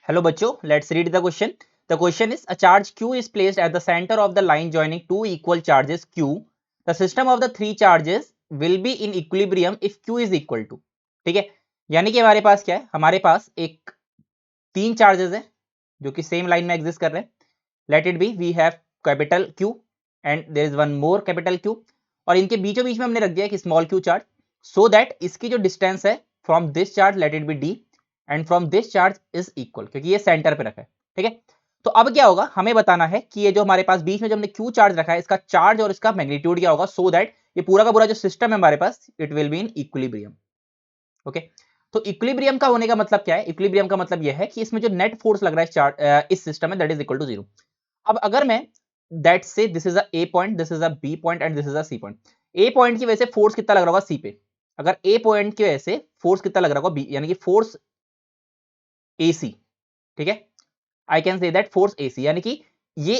Hello बच्चों, let's read the question. The question is a charge Q is placed at the center of the line joining two equal charges Q. The system of the three charges will be in equilibrium if Q is equal to. ठीक है, यानी कि हमारे पास क्या है, हमारे पास एक तीन चार्जेस है जो कि सेम लाइन में एग्जिस्ट कर रहे हैं. Let it be we have capital Q and there is one more capital Q और इनके बीचों बीच में हमने रख दिया एक small q charge so that इसकी जो डिस्टेंस है from this charge late it B d and from this charge is equal, क्योंकि ये सेंटर पे रखा है. ठीक है, तो अब क्या होगा, हमें बताना है कि ये जो हमारे पास बीच में जो हमने q चार्ज रखा है इसका चार्ज और इसका मैग्नीट्यूड क्या होगा सो दैट ये पूरा का पूरा जो सिस्टम है हमारे पास it will be in equilibrium. Okay, तो इक्विलिब्रियम का होने का मतलब क्या है, इक्विलिब्रियम का मतलब यह है कि इसमें जो नेट फोर्स लग रहा है चार्ज इस सिस्टम में दैट इज इक्वल टू 0. अब अगर मैं दैट से this is a A point, this is a B point and this is a C point, A point की वजह से फोर्स कितना लग रहा होगा सी पे, अगर ए पॉइंट की वजह से फोर्स कितना लग रहा होगा बी, यानी कि फोर्स AC. ठीक है, I can say that force AC, यानी कि ये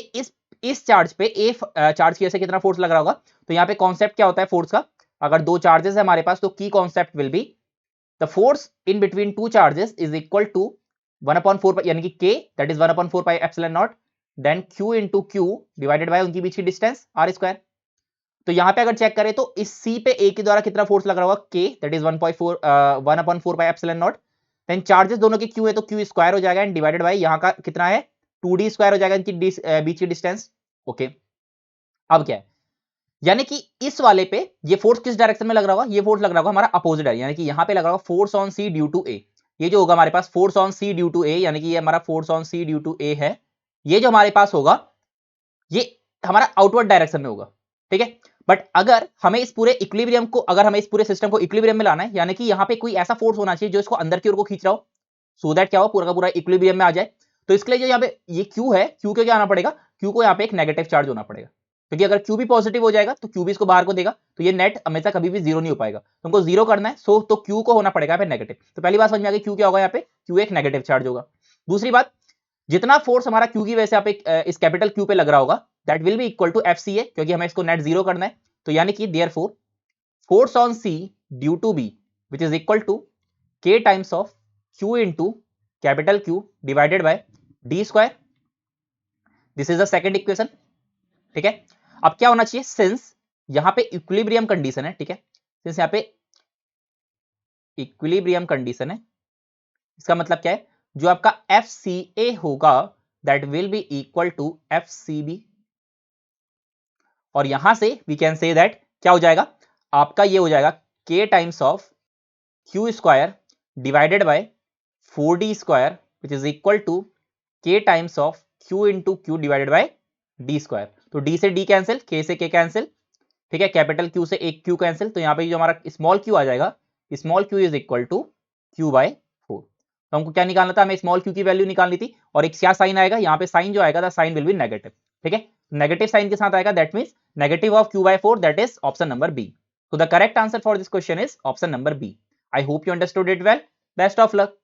इस चार्ज पे ए चार्ज की वजह से कितना फोर्स लग रहा होगा. तो यहाँ पे कॉन्सेप्ट क्या होता है फोर्स का, अगर दो चार्जेस है हमारे पास तो की concept will be the force in between two charges is equal to 1/4 यानी कि k that is 1/4 pi epsilon not then q into q divided by उनकी बीच की डिस्टेंस r स्क्वायर. तो यहां पे अगर चेक करें तो इस c पे a के द्वारा कितना फोर्स लग रहा होगा k that is 1/4 pi epsilon not. Then charges दोनों के q है तो q स्क्वायर हो जाएगा एंड डिवाइडेड बाय यहां का कितना है 2d स्क्वायर हो जाएगा इनकी बीच की डिस्टेंस. ओके, अब क्या है, यानी कि इस वाले पे ये फोर्स किस डायरेक्शन में लग रहा होगा, ये फोर्स लग रहा होगा हमारा अपोजिट है, यानी कि यहां पे लग रहा होगा force on C due to A. ये जो होगा हमारे पास force on C due to A, यानी कि ये हमारा force on C due to A है, ये जो हमारे पास होगा ये हमारा आउटवर्ड डायरेक्शन में होगा. ठीक है, बट अगर हमें इस पूरे इक्विलिब्रियम को, अगर हमें इस पूरे सिस्टम को इक्विलिब्रियम में लाना है, यानी कि यहां पे कोई ऐसा फोर्स होना चाहिए जो इसको अंदर की ओर को खींच रहा हो सो दैट क्या हो पूरा का पूरा इक्विलिब्रियम में आ जाए. तो इसके लिए जो यहाँ पे ये Q है, Q को क्या आना पड़ेगा, Q को यहाँ पे एक नेगेटिव चार्ज होना पड़ेगा, क्योंकि अगर Q भी पॉजिटिव हो जाएगा तो Q भी इसको बाहर को देगा, तो ये नेट हमेशा कभी भी जीरो नहीं हो पाएगा. तुमको जीरो करना है सो तो Q को होना पड़ेगा यहाँ पे नेगेटिव. तो पहली बात समझ में आ गई, Q क्या होगा यहाँ पे, Q एक नेगेटिव चार्ज होगा. दूसरी बात, जितना फोर्स हमारा Q की वजह से यहाँ पे इस कैपिटल Q पे लग रहा होगा that will be equal to FCA, क्योंकि हमें इसको नेट जीरो करना है. तो यानी कि therefore force on C due to B which is equal to K times of Q into capital Q divided by D square. This is the second equation. ठीक है, अब क्या होना चाहिए, सिंस यहां पे इक्विलिब्रियम कंडीशन है, ठीक है, सिंस यहां पे इक्विलिब्रियम कंडीशन है, इसका मतलब क्या है, जो आपका FCA होगा that will be equal to FCB. और यहां से वी कैन से दैट क्या हो जाएगा, आपका ये हो जाएगा K times of Q square divided by 4D square which is equal to K times of Q into Q divided by D square. तो D से D कैंसिल, K से K कैंसिल. ठीक है, कैपिटल Q से एक Q cancel, तो यहाँ पे जो हमारा स्मॉल q आ जाएगा, small q is equal to Q by 4. तो हमको क्या निकालना था, हमें स्मॉल q की वैल्यू निकालनी थी, और एक क्या साइन आएगा यहाँ पे, साइन जो आएगा the sign will be negative. ठीक है, नेगेटिव साइन के साथ आएगा that means negative of Q by 4 that is option number B. So the correct answer for this question is option number B. I hope you understood it well. Best of luck.